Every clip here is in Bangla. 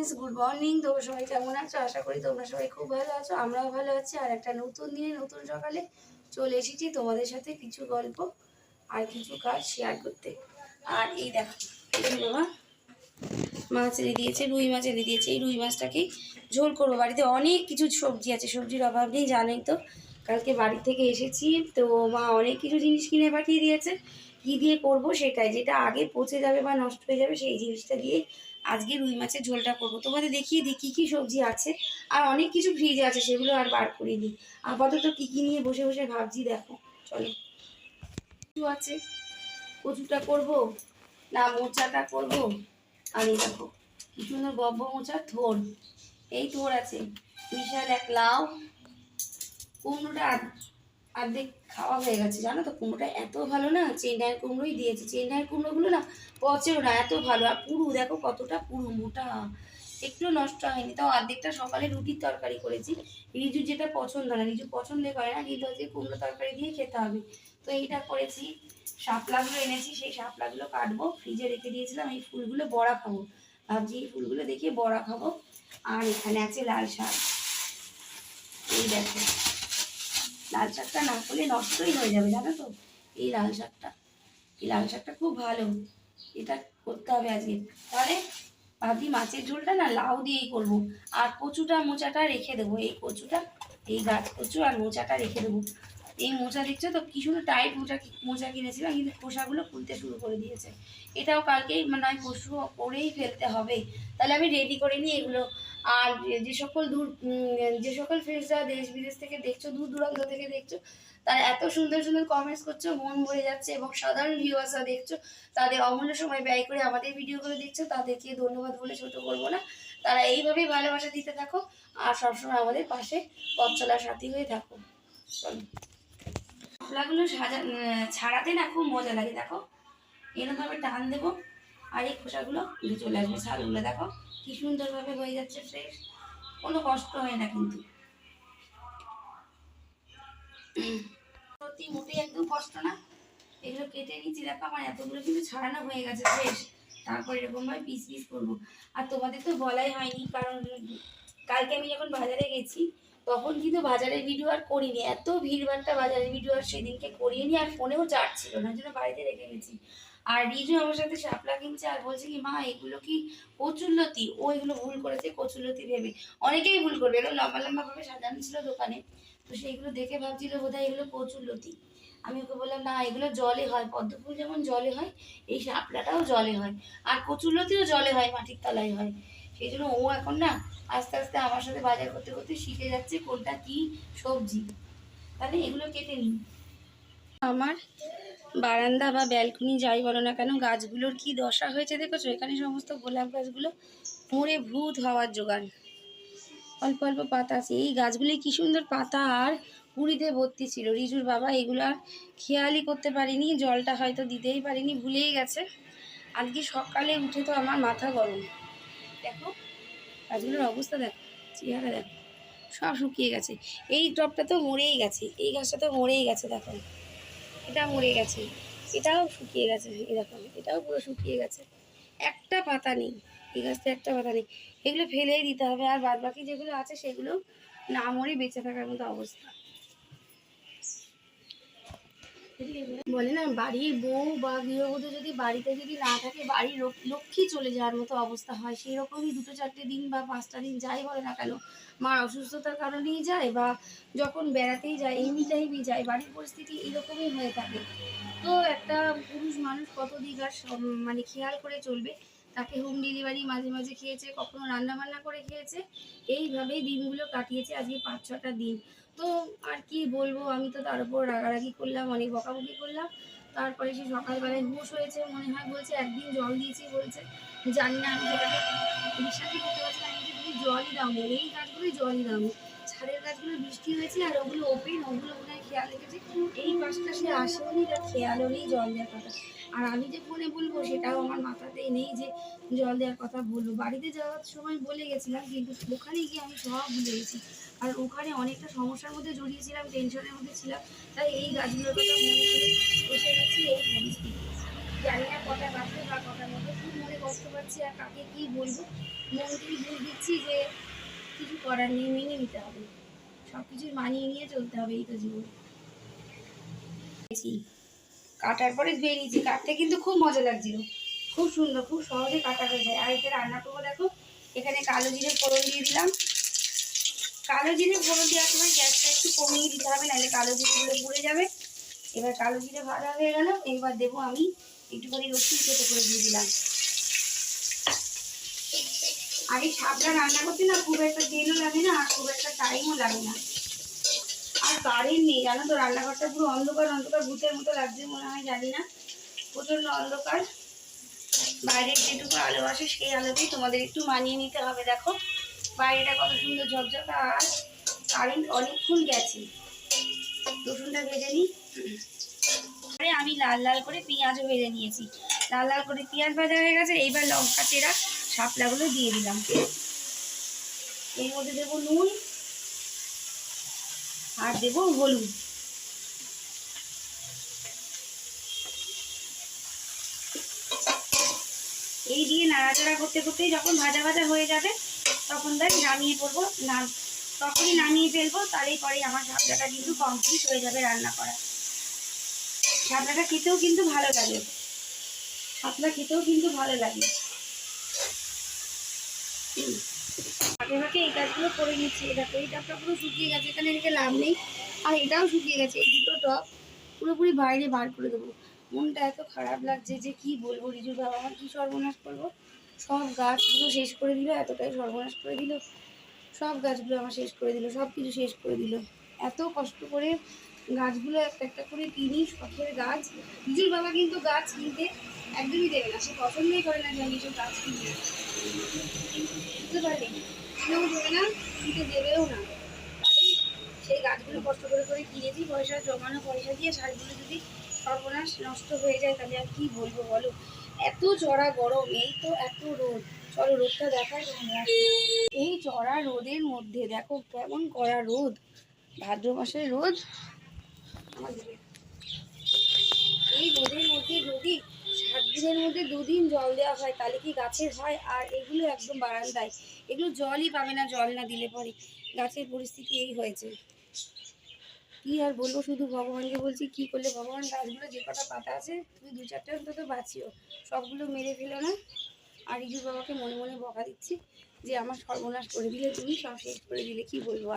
Friends, good morning. তোমরা সবাই কেমন আছো? আশা করি তোমরা সবাই খুব ভালো আছো, আমরাও ভালো আছি। আর একটা নতুন দিনে নতুন সকালে চলে এসেছি তোমাদের সাথে কিছু গল্প আর কিছু কাজ শেয়ার করতে। আর এই দেখো, বাবা মাছ এনে দিয়েছে, রুই মাছ এনে দিয়েছে। এই রুই মাছটাকেই ঝোল করবো। বাড়িতে অনেক কিছু সবজি আছে, সবজির অভাব নেই, জানোই তো। কালকে বাড়ি থেকে এসেছি তো মা অনেক কিছু জিনিস কিনে পাঠিয়ে দিয়েছে। কী দিয়ে করব সেটাই, যেটা আগে পচে যাবে বা নষ্ট হয়ে যাবে সেই জিনিসটা দিয়ে আজকে রুই মাছের ঝোলটা করবো। তোমাদের দেখিয়ে দিই কী কী সবজি আছে। আর অনেক কিছু ফ্রিজে আছে, সেগুলো আর বার করিনি। আপাতত কী কী নিয়ে বসে বসে ভাবছি, দেখো চলো। কিছু আছে, কচুটা করব না মোচাটা করব। আর এই দেখো কি সুন্দর গব্ব মোচার থোর, এই থোর আছে। বিশাল এক লাউ, কুমড়োটা অর্ধেক খাওয়া হয়ে গেছে, জানো তো। কুমড়োটা এত ভালো না, চেন্নাইয়ের কুমড়োই দিয়েছে। চেন্নাইয়ের কুমড়োগুলো না পচেও না, এত ভালো। আর পুরু দেখো কতটা পুরু, মোটা, একটু নষ্ট হয়নি। তাও অর্ধেকটা সকালে রুটির তরকারি করেছি। রিজু যেটা পছন্দ না, রিজু পছন্দই করে না, কিন্তু হচ্ছে কুমড়ো তরকারি দিয়ে খেতে হবে, তো এইটা করেছি। শাপলাগুলো এনেছি, সেই শাপলাগুলো কাটবো, ফ্রিজে রেখে দিয়েছিলাম। এই ফুলগুলো বড়া খাবো, ভাবছি এই ফুলগুলো দেখিয়ে বড়া খাবো। আর এখানে আছে লাল শাক, এই দেখো। লাল শাকটা না করলে নষ্টই হয়ে যাবে, জানো তো। এই লাল শাকটা, এই লাল শাকটা খুব ভালো, এটা করতে হবে আজকে। তাহলে ভাবছি মাছের ঝোলটা না লাউ দিয়েই করবো। আর কচুটা মোচাটা রেখে দেবো, এই কচুটা, এই গাছ কচু আর মোচাটা রেখে দেবো। এই মোচা দেখছো তো কি সুন্দর টাইট মোচা, মোচা কিনেছিলাম, কিন্তু খোসাগুলো খুলতে শুরু করে দিয়েছে। এটাও কালকেই মানে পরশু করেই ফেলতে হবে। তাহলে আমি রেডি করে নিই এগুলো। আর যে সকল যে সকল ফ্রেন্ডসরা দেশ বিদেশ থেকে দেখছো, দূর দূরান্ত থেকে দেখছো, তারা এত সুন্দর সুন্দর কমেন্টস করছো, মন ভরে যাচ্ছে। এবং সাধারণ ভিউয়ার্সরা দেখছো, তাদের অমূল্য সময় ব্যয় করে আমাদের ভিডিওগুলো দেখছো, তাদেরকে ধন্যবাদ বলে ছোট করবো না। তারা এইভাবেই ভালোবাসা দিতে থাকো আর সবসময় আমাদের পাশে পথ চলার সাথী হয়ে থাকো। চলো, শাপলাগুলো ছাড়াতে না খুব মজা লাগে, দেখো এরকমভাবে টান দেবো আর এই খোসাগুলো উঠে চলে আসবে। ছালগুলো দেখো কি সুন্দরভাবে হয়ে যাচ্ছে ফ্রেশ, কোনো কষ্ট হয় না কিন্তু। সত্যি মোটেই একদম কষ্ট না। এগুলো কেটে নিচ্ছি, দেখো আমার এতগুলো কিন্তু ছাড়ানো হয়ে গেছে ফ্রেশ। তারপর এরকমভাবে পিস পিস করবো। আর তোমাদের তো বলাই হয়নি, কারণ কালকে আমি যখন বাজারে গেছি তখন কিন্তু বাজারের ভিডিও আর করিনি। এত ভিড়ভাট্টা বাজারের ভিডিও আর সেদিনকে করিনি, আর ফোনেও চার্জ ছিল না, জন্য বাড়িতে রেখে গেছি। আর রিজু আমার সাথে শাপলা কিনছে আর বলছে কি, মা এগুলো কি কচুরলতি? ও এগুলো ভুল করেছে কচুরলতি ভেবে। অনেকেই ভুল করবে, এগুলো লম্বা লম্বা ভাবে সাজানো ছিল দোকানে, তো সেইগুলো দেখে ভাবছিল বোধহয় এগুলো কচুরলতি। আমি ওকে বললাম না, এগুলো জলে হয়, পদ্ম ফুল যেমন জলে হয়, এই শাপলাটাও জলে হয়। আর কচুরলতিও জলে হয়, মাটির তলায় হয়। সেই জন্য ও এখন না আস্তে আস্তে আমার সাথে বাজার করতে করতে শিখে যাচ্ছে কোনটা কি সবজি। তাহলে এগুলো কেটে নিই। আমার বারান্দা বা ব্যালকনি যাই বলো না কেন, গাছগুলোর কি দশা হয়েছে দেখেছো। এখানে সমস্ত গোলাপ গাছগুলো মরে ভূত হওয়ার জোগাড়। অল্প অল্প পাতা আছে, এই গাছগুলি কি সুন্দর পাতা আর কুড়িতে ভর্তি ছিল। রিজুর বাবা এগুলো আর খেয়ালই করতে পারিনি, জলটা হয়তো দিতেই পারিনি, ভুলেই গেছে। আজকে সকালে উঠে তো আমার মাথা গরম। দেখো গাছগুলোর অবস্থা, দেখো চেহারা, দেখো সব শুকিয়ে গেছে। এই টবটা তো মরেই গেছে, এই গাছটা তো মরেই গেছে, দেখো এটা মরে গেছে, এটাও শুকিয়ে গেছে, এই দেখো এটাও পুরো শুকিয়ে গেছে, একটা পাতা নেই। এই গাছটা একটা পাতা নেই, এগুলো ফেলেই দিতে হবে। আর বাদ বাকি যেগুলো আছে সেগুলো না মরে বেঁচে থাকার মতো অবস্থা। বলে না, বাড়ির বউ বা গৃহবধূ যদি বাড়িতে যদি না থাকে, বাড়ির লক্ষ্মী চলে যাওয়ার মতো অবস্থা হয়। সেই রকমই 2-4 দিন বা 5টা দিন যাই বলে না কেন, মার অসুস্থতার কারণেই যায় বা যখন বেড়াতেই যায়, এমনি টাইমই যায়, বাড়ির পরিস্থিতি এরকমই হয়ে থাকে। তো একটা পুরুষ মানুষ কত দিক আর মানে খেয়াল করে চলবে। তাকে হোম ডেলিভারি মাঝে মাঝে খেয়েছে, কখনো রান্না বান্না করে খেয়েছে, এইভাবেই দিনগুলো কাটিয়েছে আজকে 5-6টা দিন। তো আর কি বলবো, আমি তো তার উপর রাগারাগি করলাম, অনেক বকাবকি করলাম। তারপরে সে সকালবেলায় হুঁশ হয়েছে মনে হয়, বলছে একদিন জল দিয়েছি, বলছে জানি না। আমি যেটাকে বিশ্বাসই করতে পারছি না, আমি বলছি তুমি জলই দাওনি, এই গাছগুলোই জলই দাওনি। ছাদের গাছগুলো বৃষ্টি হয়েছে আর ওগুলো ওপেন, ওগুলো মনে হয় খেয়াল রেখেছে। এই পাশটা সে আসেও নি, তার খেয়ালও নেই জল দেওয়ার কথা। আর আমি যে ফোনে বলবো সেটাও আমার মাথাতেই নেই যে জল দেওয়ার কথা বলবো। বাড়িতে যাওয়ার সময় বলে গেছিলাম, কিন্তু ওখানে গিয়ে আমি সব ভুলে গেছি। আর ওখানে অনেকটা সমস্যার মধ্যে জড়িয়েছিলাম, টেনশনের মধ্যে ছিলাম, তাই এই গাছগুলোর কথা মনে করে বসে গেছি এই পরিস্থিতি। জানি না কটা বাজবে বা কটার মধ্যে, খুব মনে কষ্ট পাচ্ছি আর কাকে কি বলবো। মনকেই ভুল দিচ্ছি যে কিছু করার নেই, মেনে নিতে হবে, সব কিছু মানিয়ে নিয়ে চলতে হবে, এই তো জীবন। কাটার পরে ধুয়ে নিয়েছি, কাটতে কিন্তু খুব মজা লাগছিল, খুব সুন্দর, খুব সহজে কাটা হয়ে যায়। আর এটা রান্না করবো দেখো, এখানে কালো জিরে ফোড়ন দিয়ে দিলাম। কালো জিরে ফোড়ন দেওয়ার সময় গ্যাসটা একটু কমিয়ে দিতে হবে, নাহলে কালো জিরেগুলো পুড়ে যাবে। এবার কালো জিরে ভাজা হয়ে গেল, এবার দেবো আমি একটুখানি রসুন কেটে করে দিয়ে দিলাম। আর এই শাকটা রান্না করতে না খুব একটা তেলও লাগে না, আর খুব একটা টাইমও লাগে না। আর কারেন্ট নেই জানো তো, রান্নাঘরটা পুরো অন্ধকার অন্ধকার, ভূতের মতো লাগছে মনে হয়, জানি না, প্রচন্ড অন্ধকার। বাইরের যেটুকু আলো আসে সেই আলোতেই তোমাদের একটু মানিয়ে নিতে হবে। দেখো বাইরেটা কত সুন্দর ঝকঝকা, আর কারেন্ট অনেকক্ষণ গেছে। রসুনটা ভেজে নিই। আমি লাল লাল করে পেঁয়াজও ভেজে নিয়েছি, লাল লাল করে পেঁয়াজ ভাজা হয়ে গেছে। এইবার লঙ্কা চেরা শাপলাগুলো দিয়ে দিলাম। এর মধ্যে দেবো নুন আর দেবো হলুদ। এই দিয়ে নাড়াচাড়া করতে করতেই যখন ভাজা ভাজা হয়ে যাবে তখন নামিয়ে পড়বো, না তখনই নামিয়ে ফেলবো, তাহলেই পরে আমার শাপলাটা কিন্তু কমপ্লিট হয়ে যাবে রান্না করা। শাপলাটা খেতেও কিন্তু ভালো লাগে, শাপলা খেতেও কিন্তু ভালো লাগে। ফাঁকে ফাঁকে এই কাজগুলো করে নিচ্ছি। দেখো এই টপটা পুরো শুকিয়ে গেছে, এখানে রেখে লাভ নেই, আর এটাও শুকিয়ে গেছে। এই দুটো টপ পুরোপুরি বাইরে বার করে দেবো। মনটা এত খারাপ লাগছে যে কি বলবো, রিজুর বাবা আমার কি সর্বনাশ করবো। সব গাছগুলো শেষ করে দিল, এতটাই সর্বনাশ করে দিল, সব গাছগুলো আমার শেষ করে দিল, সব কিছু শেষ করে দিল। এত কষ্ট করে গাছগুলো একটা একটা করে কিনি, শখের গাছ। রিজুর বাবা কিন্তু গাছ কিনতে একদমই দেবে না, সে পছন্দই করে না যে আমি সব গাছ কিনবো, বুঝতে পারলি, কেউ দেবে না, কিন্তু দেবেও না। তাহলে সেই গাছগুলো কষ্ট করে করে কিনেছি, পয়সা জমানো পয়সা দিয়ে, সারগুলো যদি সর্বনাশ নষ্ট হয়ে যায় তাহলে আর কি বলবো বলো। এত চড়া গরম, এই তো এত রোদ, চলো রোদটা দেখায় তোমরা। এই চড়া রোদের মধ্যে দেখো কেমন কড়া রোদ, ভাদ্র মাসের রোদ। এই রোদের মধ্যে যদি 7 দিনের মধ্যে 2 দিন জল দেওয়া হয় তাহলে কি গাছের হয়? আর এগুলো একদম বারান্দায়, এগুলো জলই পাবে না, জল না দিলে পরে গাছের পরিস্থিতি এই হয়েছে। কি আর বলবো, শুধু ভগবানকে বলছি কি করলে ভগবান গাছগুলো যে কটা পাতা আছে তুমি 2-4টা অন্তত বাঁচিও, সবগুলো মেরে ফেলো না। আর রিজু বাবাকে মনে মনে বকা দিচ্ছি যে আমার সর্বনাশ করে দিলে, তুমি সব শেষ করে দিলে, কি বলবো।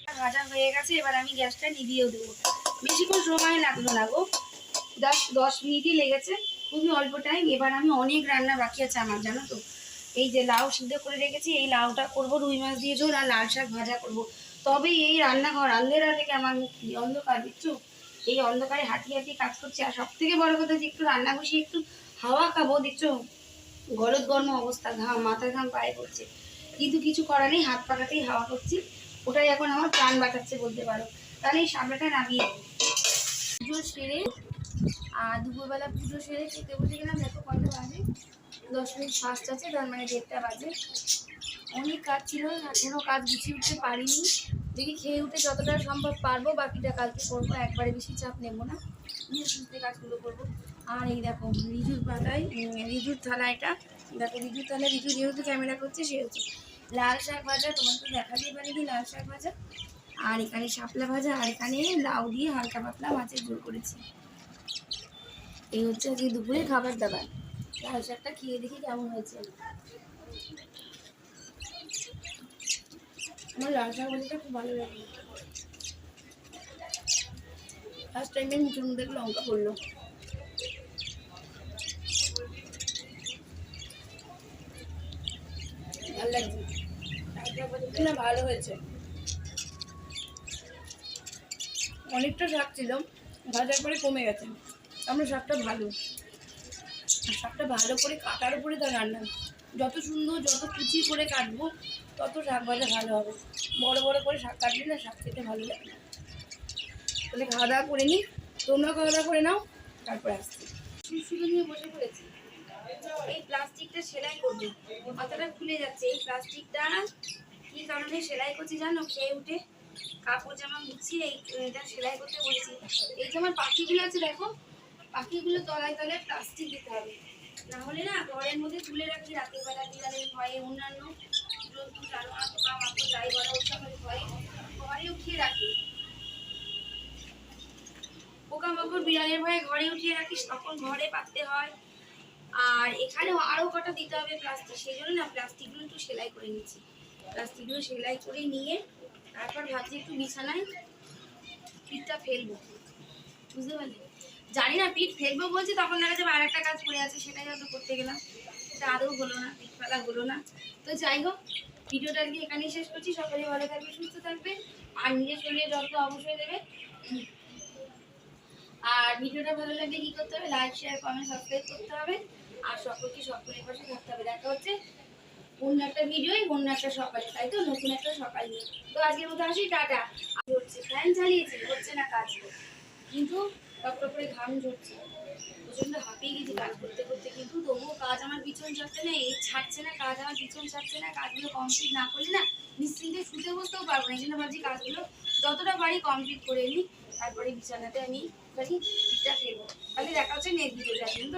আর ভাজা হয়ে গেছে, এবার আমি গ্যাসটা নিভিয়েও দেবো। বেশিক্ষণ সময় লাগলো না গো, 10 মিনিটই লেগেছে, খুবই অল্প টাইম। এবার আমি অনেক রান্না বাকি আছে আমার, জানো তো। এই যে লাউ সিদ্ধ করে রেখেছি, এই লাউটা করবো রুই মাছ দিয়ে ঝোল, আর লাল শাক ভাজা করবো। তবে এই রান্নাঘর আন্ধেরা থেকে আমার মুক্তি, অন্ধকার বুঝছো, এই অন্ধকারে হাঁটি হাঁটি কাজ করছি। আর সব থেকে বড় কথা যে একটু রান্না বসে একটু হাওয়া খাবো, দেখছো গলদ গরম অবস্থা, ঘাম, মাথার ঘাম পায়ে পড়ছে, কিন্তু কিছু করার নেই, হাত পাকাতেই হাওয়া করছি। ওটাই এখন আমার প্রাণ বাঁচাচ্ছে বলতে পারো। তাহলে এই সামনেটা নামিয়ে পুজো সেরে, আর দুপুরবেলা পুজো সেরে খেতে বসে গেলাম। দেখো কত বাজে, 10 মিনিট ফাস্ট আছে, তার মানে 1:30টা বাজে। অনেক কাজ ছিল, এখনো কাজ গুছিয়ে উঠতে পারিনি। দেখি খেয়ে উঠে যতটা সম্ভব পারবো, বাকিটা কালকে করবো, একবারে বেশি চাপ নেবো না, নিয়ে সুস্থে কাজগুলো করবো। আর এই দেখো রিজুর পাতায়, রিজুর থালা এটা, দেখো রিজুর থালা, রিজু যেহেতু ক্যামেরা করছে সেহেতু লাল শাক ভাজা, তোমার তো দেখাতেই পারিনি, লাল শাক ভাজা, আর এখানে শাপলা ভাজা, আর এখানে লাউ দিয়ে হালকা পাতলা মাছের ঝোল করেছি। এই হচ্ছে আজকে দুপুরে খাবার দাবার। লাল শাকটা খেয়ে দেখি কেমন হয়েছে। আমার লাল শাক ভাজাটা খুব ভালো লাগে, ফার্স্ট টাইমে মুখের মধ্যে লঙ্কা পড়লো, ভালো লাগছে। লাল শাক ভাজাটা না ভালো হয়েছে, অনেকটা শাক ছিল, ভাজার পরে কমে গেছে, আমরা শাকটা ভালো। আর শাকটা ভালো করে কাটার উপরে তার রান্না, যত সুন্দর যত কুচি করে কাটবো তত শাক ভাজা ভালো হবে। বড় বড় করে শাক কাটলে না শাক খেতে ভালো লাগে না। তাহলে খাওয়া দাওয়া করে নিই, তোমরা খাওয়া দাওয়া করে নাও, তারপরে আসছি। শুধু নিয়ে বসে পড়েছি, এই প্লাস্টিকটা সেলাই করবো, মাথাটা খুলে যাচ্ছে। এই প্লাস্টিকটা কি কারণে সেলাই করছি জানো, খেয়ে উঠে কাপড় জামা মুছি, এটা সেলাই করতে বলেছি। এই যে আমার পাখিগুলো আছে দেখো, পাখিগুলো তলায় তলায় প্লাস্টিক দিতে হবে, না হলে না ঘরের মধ্যে তুলে রাখি রাতের বেলা বিড়ালের ভয়ে, অন্যান্য জন্তু জানোয়ার পোকামাকড় যাই বলা ওসবের ভয়ে ঘরে উঠিয়ে রাখি। পোকামাকড় বিড়ালের ভয়ে ঘরে উঠিয়ে রাখিস, তখন ঘরে পাততে হয়। আর এখানেও আরো কটা দিতে হবে প্লাস্টিক, সেই জন্য না প্লাস্টিকগুলো একটু সেলাই করে নিচ্ছি। প্লাস্টিকগুলো সেলাই করে নিয়ে তারপর ভাবছি একটু বিছানায় পিঠটা ফেলবো, বুঝতে পারলে? জানি না পিঠ ফেলবো বলছি, তখন দেখা যাবে আর একটা কাজ পড়ে আছে, সেটাই হয়তো করতে গেলাম, সেটা আদৌ হলো না, পিঠ ফেলা হলো না। তো যাই হোক, ভিডিওটা আজকে এখানেই শেষ করছি। সকলে ভালো থাকবে, সুস্থ থাকবে, আর নিজের শরীরের যত্ন অবশ্যই দেবে। আর ভিডিওটা ভালো লাগলে কি করতে হবে? লাইক, শেয়ার, কমেন্ট, সাবস্ক্রাইব করতে হবে। আর সকলকে সকলের পাশে থাকতে হবে। দেখা হচ্ছে অন্য একটা ভিডিও, অন্য একটা সকালে, তাই তো, নতুন একটা সকাল নিয়ে। তো আজকের মতো আসি, টাটা। হচ্ছে ফ্যান চালিয়েছি, হচ্ছে না কাজ, কিন্তু টপ করে ঘাম ঝরছে, প্রচন্ড হাঁপিয়ে গেছি কাজ করতে করতে, কিন্তু তবুও কাজ আমার পিছন ছাড়ছে না, এই ছাড়ছে না, কাজ আমার পিছন ছাড়ছে না। কাজগুলো কমপ্লিট না করলে না নিশ্চিন্তে শুতে বসতেও পারবো না। এই জন্য ভাবছি কাজগুলো যতটা পারি কমপ্লিট করে নিই, তারপরে বিছানাতে আমি খালি পিঠটা ফেলবো। তাহলে দেখা হচ্ছে নেক্সট ভিডিওতে। কিন্তু